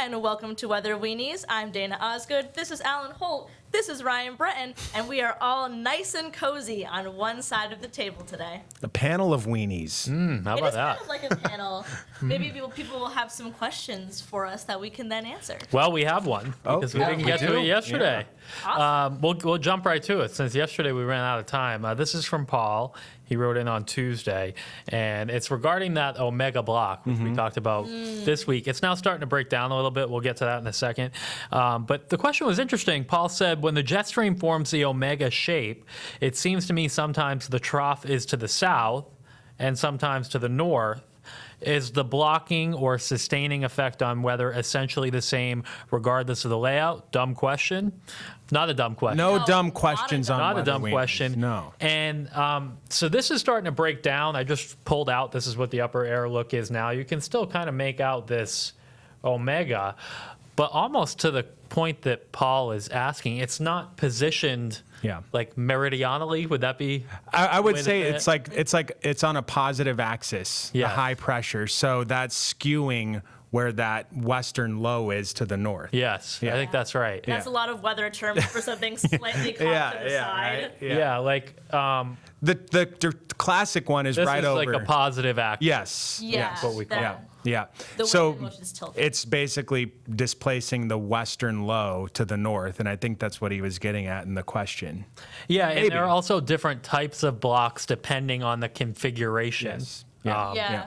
and welcome to Weather-weenies. I'm Dana Osgood. This is Alan Holt. This is Ryan Breton, and we are all nice and cozy on one side of the table today. A panel of weenies. How about that? It is kind of like a panel. Maybe people will have some questions for us that we can then answer. Well, we have one because we didn't get to it yesterday. Yeah. Awesome. We'll jump right to it since yesterday we ran out of time. This is from Paul. He wrote in on Tuesday, and it's regarding that omega block, which we talked about this week. It's now starting to break down a little bit. We'll get to that in a second. But the question was interesting. Paul said, when the jet stream forms the omega shape, it seems to me sometimes the trough is to the south and sometimes to the north. Is the blocking or sustaining effect on weather essentially the same regardless of the layout? Dumb question. Not a dumb question. No dumb questions on Not a dumb weather-weenies. question. No. And so this is starting to break down. I just pulled out, this is what the upper air look is now. You can still kind of make out this omega, but almost to the point that Paul is asking, it's not positioned like meridionally. Would that be? I would say it's on a positive axis, the Yeah. high pressure. So that's skewing where that western low is to the north. Yes, I think that's right. That's a lot of weather terms for something slightly caught to the side. Right? Yeah, like The classic one is this right is over. like a positive axis. Yes. Yeah. Yes. what we call that- Yeah. The So way in which it's tilted. it's basically displacing the western low to the north, and I think that's what he was getting at in the question. Yeah, and Maybe. there are also different types of blocks depending on the configuration. Yes. Yeah. Yeah.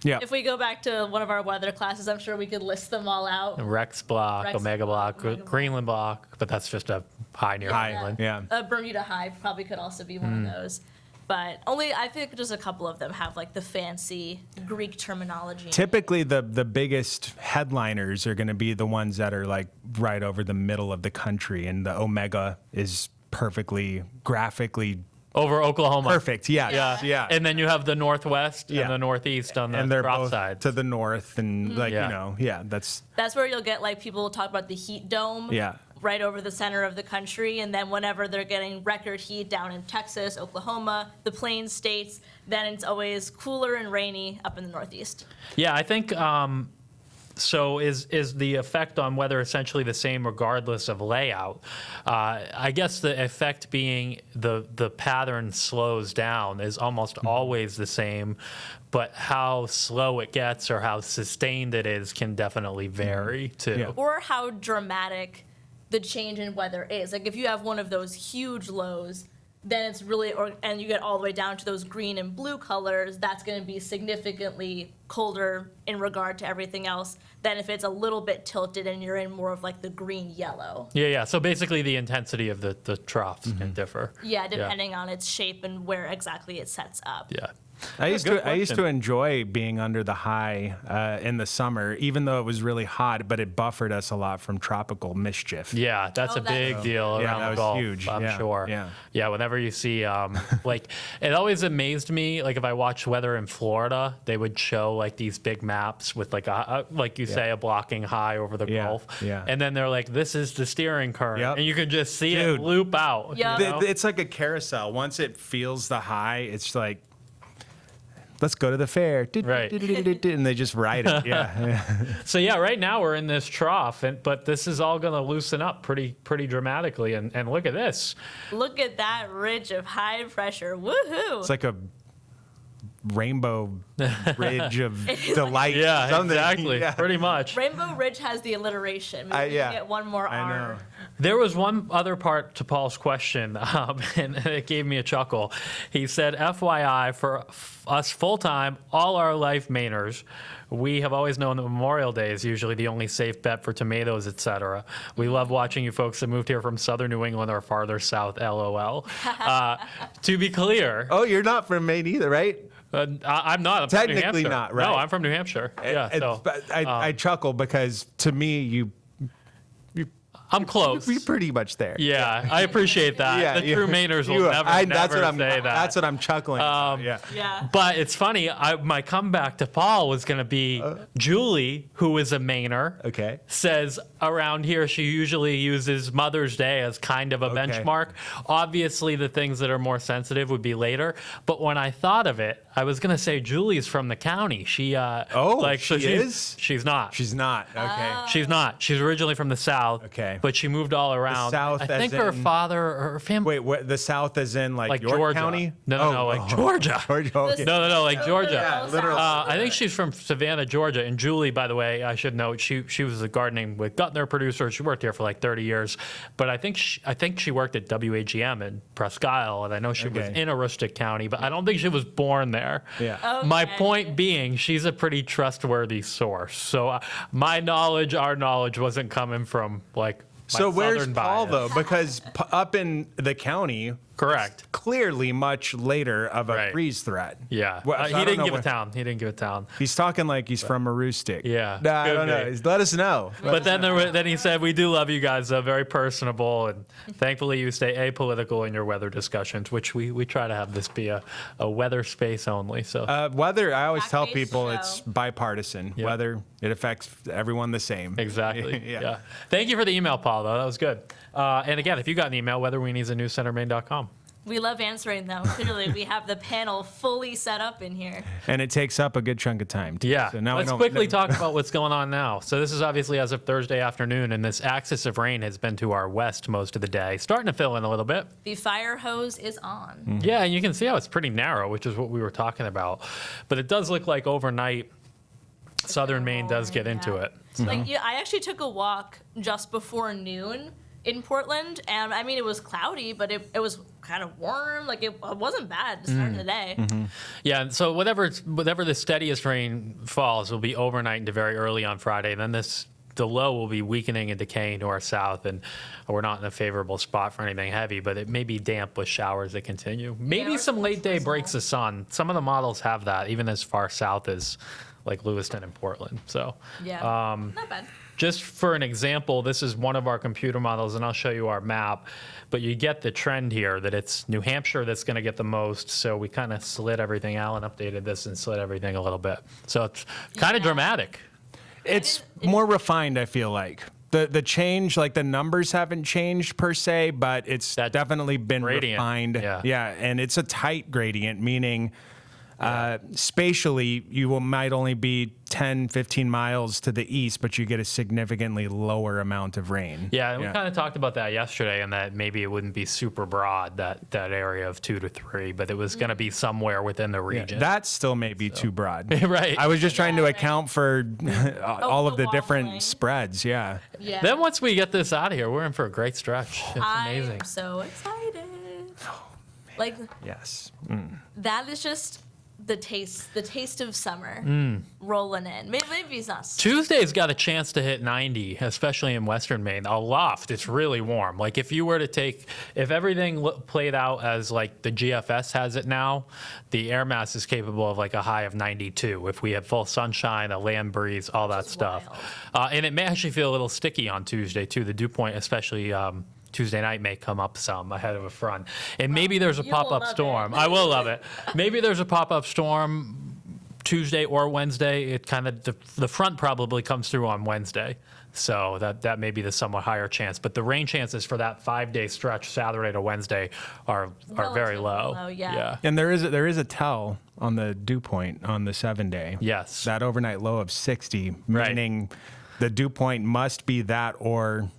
Yeah. If we go back to one of our weather classes, I'm sure we could list them all out. Rex block, Rex Omega block, block, Omega block. Greenland block, but that's just a high near High. Greenland. Yeah. Bermuda High probably could also be one of those. But I think just a couple of them have like the fancy Greek terminology. Typically, the biggest headliners are going to be the ones that are like right over the middle of the country, and the omega is perfectly graphically Over Oklahoma. perfect. Yes. Yeah. Yeah. And then you have the northwest Yeah. and the northeast on the And they're drop both sides. to the north, and like Yeah. that's That's where you'll get like people talk about the heat dome. Yeah. Right over the center of the country, and then whenever they're getting record heat down in Texas, Oklahoma, the Plains states, then it's always cooler and rainy up in the Northeast. Yeah, I think so. Is the effect on weather essentially the same regardless of layout? I guess the effect being the pattern slows down is almost always the same, but how slow it gets or how sustained it is can definitely vary too. Yeah. Or how dramatic the change in weather is. Like if you have one of those huge lows, then it's really, and you get all the way down to those green and blue colors, that's going to be significantly colder in regard to everything else than if it's a little bit tilted and you're in more of like the green yellow. Yeah. So basically, the intensity of the troughs can differ. Yeah, depending on its shape and where exactly it sets up. Yeah. I used good to question. enjoy being under the high in the summer, even though it was really hot, but it buffered us a lot from tropical mischief. Yeah, that's Oh, a big deal Yeah, around that the was Gulf, huge. I'm Yeah, sure. yeah. Whenever you see, like, it always amazed me, like, if I watched weather in Florida, they would show, like, these big maps with, like, like you say, a blocking high over the Yeah, Gulf. yeah. And then they're like, this is the steering current. Yep. And you can just see Dude. it loop out. Yeah. you know? It's like a carousel. Once it feels the high, it's like, let's go to the fair. Right. And they just ride it. Yeah. So, yeah, right now we're in this trough, but this is all going to loosen up pretty dramatically. And look at this. Look at that ridge of high pressure. Woohoo! It's like a rainbow ridge of delight. Yeah, something. exactly. Yeah. Pretty much. Rainbow Ridge has the alliteration. Maybe we can get one more I R. know. There was one other part to Paul's question, and it gave me a chuckle. He said, FYI, for us full-time, all our life Mainers, we have always known that Memorial Day is usually the only safe bet for tomatoes, etc. We love watching you folks that moved here from southern New England or farther south, LOL. To be clear, Oh, you're not from Maine either, right? I'm not. I'm from New Technically Hampshire. not, right? No, I'm from New Hampshire. Yeah, But I chuckle because to me, I'm close. We're pretty much there. Yeah, I appreciate that. The true Mainers will never say that. That's what I'm chuckling about. Yeah. But it's funny. My comeback to Paul was going to be Julie, who is a Mainer. Okay. Says around here she usually uses Mother's Day as kind of a benchmark. Obviously, the things that are more sensitive would be later. But when I thought of it, I was going to say Julie's from the county. She is? She's not. She's not. Okay. She's not. She's originally from the South. Okay. But she moved all around. South, I think her father or her family. Wait, what? The South is in like York Georgia. County? No, like Georgia. Georgia. Okay. No, like Georgia. Yeah, literally. I think she's from Savannah, Georgia. And Julie, by the way, I should note, she was a gardening with Guttner producer. She worked here for like 30 years. But I think she worked at WAGM in Presque Isle, and I know she was in Aroostook County, but I don't think she was born there. Yeah. Okay. My point being, she's a pretty trustworthy source. So our knowledge wasn't coming from like. So where's Southern Paul bias. though? Because up in the county, Correct. clearly much later of a Right. freeze threat. Yeah. Well, so I He don't didn't know give a what- town. He didn't give a town. He's talking like he's from Aroostook. Yeah, Nah, I could don't know. be. Let us know. But then he said, "We do love you guys, though, very personable, and thankfully you stay apolitical in your weather discussions, which we try to have this be a weather space only." So Weather, I always tell Fact-based people show. it's bipartisan. Yeah. Weather, it affects everyone the same. exactly. Yeah. Yeah. Thank you for the email, Paul. Though that was good. And again, if you got an email, weather-weenies@newscentermaine.com. We love answering them. Clearly, we have the panel fully set up in here. And it takes up a good chunk of time. Too. Yeah. So now Let's quickly talk about what's going on now. So this is obviously as of Thursday afternoon, and this axis of rain has been to our west most of the day, starting to fill in a little bit. The fire hose is on. Yeah, and you can see how it's pretty narrow, which is what we were talking about. But it does look like overnight, southern Maine does get into it. Like, yeah, I actually took a walk just before noon in Portland, and I mean, it was cloudy, but it was kind of warm. Like, it wasn't bad to start the day. Yeah, and so whatever the steadiest rain falls will be overnight into very early on Friday. And then the low will be weakening and decaying to our south, and we're not in a favorable spot for anything heavy, but it may be damp with showers that continue. Maybe or some late day drizzle. breaks of sun. Some of the models have that, even as far south as like Lewiston and Portland. So Yeah, not bad. just for an example, this is one of our computer models, and I'll show you our map. But you get the trend here that it's New Hampshire that's going to get the most. So we kind of slid everything. Alan updated this and slid everything a little bit. So it's kind of Yeah. dramatic. It's more refined, I feel like. The change, like the numbers haven't changed per se, but it's That definitely been gradient, refined. yeah. And it's a tight gradient, meaning spatially you might only be 10, 15 miles to the east, but you get a significantly lower amount of rain. Yeah, and we kind of talked about that yesterday, and that maybe it wouldn't be super broad, that area of 2 to 3, but it was going to be somewhere within the Yeah, region. that still may be too broad. Right. I was just trying to right. account for all of the the different wobbling. spreads. Yeah. Yeah. Then once we get this out of here, we're in for a great stretch. It's amazing. I'm so excited. Like, Yes. that is just the taste of summer rolling in. Maybe it's not. Tuesday's got a chance to hit 90, especially in western Maine. Aloft, it's really warm. Like if you were to if everything played out as like the GFS has it now, the air mass is capable of like a high of 92. If we have full sunshine, a land breeze, all that is stuff. And it may actually feel a little sticky on Tuesday too. The dew point, especially Tuesday night, may come up some ahead of a front. And maybe there's a you will pop-up love storm. it. I will love it. Maybe there's a pop-up storm Tuesday or Wednesday. It kind of the front probably comes through on Wednesday, so that may be the somewhat higher chance. But the rain chances for that 5-day stretch, Saturday to Wednesday, are very Relatively low. low, yeah. And there is a tell on the dew point on the 7-day. Yes. That overnight low of 60, Right. meaning the dew point must be that or.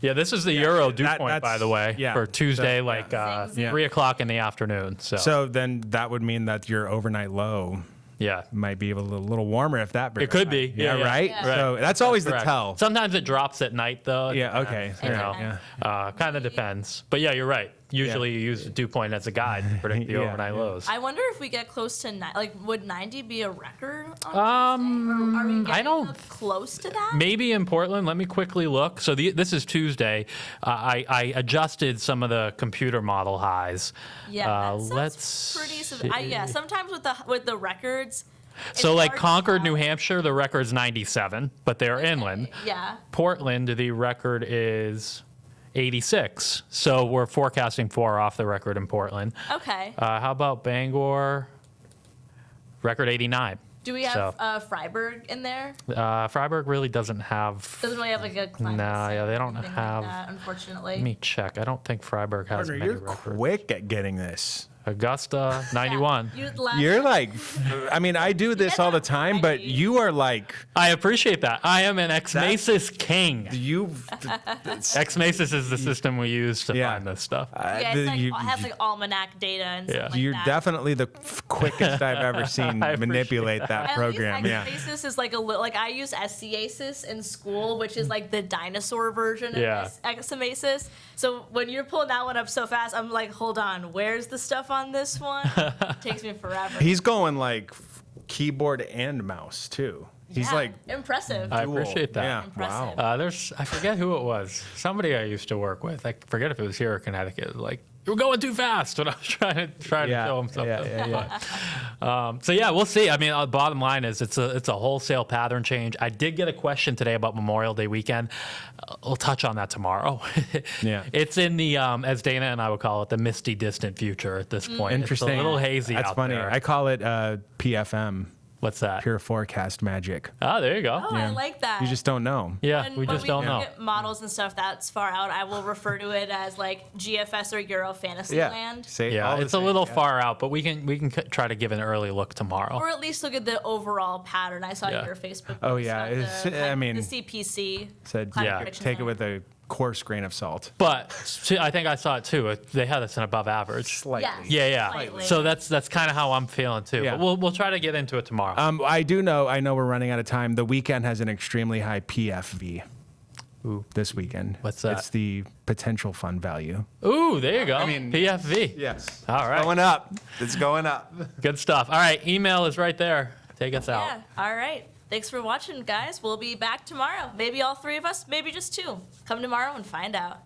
Yeah, this is the Euro dew point, that's- by the way, yeah. for Tuesday, So, like yeah. 3 o'clock in the afternoon. So then that would mean that your overnight low yeah. might be a little warmer if that. It could be. Yeah, Yeah, right. yeah. So that's always Correct. the tell. Sometimes it drops at night, though. Yeah. Okay. You All know, right, yeah. kind of depends. But yeah, you're right. Usually you use the dew point as a guide to predict the Yeah, overnight yeah. lows. I wonder if we get close to would 90 be a record on Tuesday? Or are we getting don't close to that? Maybe in Portland. Let me quickly look. So this is Tuesday. I adjusted some of the computer model highs. Yeah, that sounds let's pretty. Yeah, sometimes with the records, So like hard to Concord, tell. New Hampshire, the record's 97, but they're inland. Yeah. Portland, the record is 86. So we're forecasting 4 off the record in Portland. Okay. How about Bangor? Record 89. Do we have Freiburg in there? Freiburg really doesn't have. Doesn't really have like a climate. No, yeah, they don't anything have- Like that, unfortunately. Let me check. I don't think Freiburg has Partner, many you're records. quick at getting this. Augusta, 91. You're like, I mean, I do this all the time, but you are like, I appreciate that. I am an Ex-Masis king. Ex-Masis is the system we use to Yeah. find this stuff. Yeah, it's like, it has like almanac data and stuff like you're that. definitely the quickest I've ever seen I appreciate manipulate that At program. least Yeah. Ex-Masis is like a little, like I use SCASIS in school, which is like the dinosaur version Yeah. of Ex-Masis. So when you're pulling that one up so fast, I'm like, hold on, where's the stuff on this one? It takes me forever. He's going like keyboard and mouse too. He's Yeah, like, impressive. I dual. appreciate that. Yeah, Impressive. wow. I forget who it was. Somebody I used to work with. I forget if it was here or Connecticut. Like, you're going too fast when I was trying to show him something. So yeah, we'll see. I mean, bottom line is it's a wholesale pattern change. I did get a question today about Memorial Day weekend. We'll touch on that tomorrow. Yeah. It's in the as Dana and I would call it, the misty distant future at this point. Interesting. It's a little hazy That's out funny. there. I call it PFM, What's that? pure forecast magic. Oh, there you go. Oh, I like that. You just don't know. Yeah, When- we when just don't know. Get models and stuff that's far out, I will refer to it as like GFS or Euro Fantasyland. Say Yeah, all the it's a same, little yeah. far out, but we can try to give an early look tomorrow. Or at least look at the overall pattern. I saw Yeah. your Facebook. Oh, post yeah, about it's- the, I mean, the CPC. Said climate Yeah. prediction take it center. with a coarse grain of salt. But I think I saw it too. They had us an above average. Slightly. Yeah. Yeah. Slightly. So that's kind of how I'm feeling too. Yeah. But we'll try to get into it tomorrow. I know we're running out of time. The weekend has an extremely high PFV. Ooh. This weekend. What's that? It's the potential fund value. Ooh, there you go. mean- PFV. Yes. All right. Going up. It's going up. Good stuff. All right. Email is right there. Take us out. Yeah. All right. Thanks for watching, guys. We'll be back tomorrow. Maybe all 3 of us, maybe just 2. Come tomorrow and find out.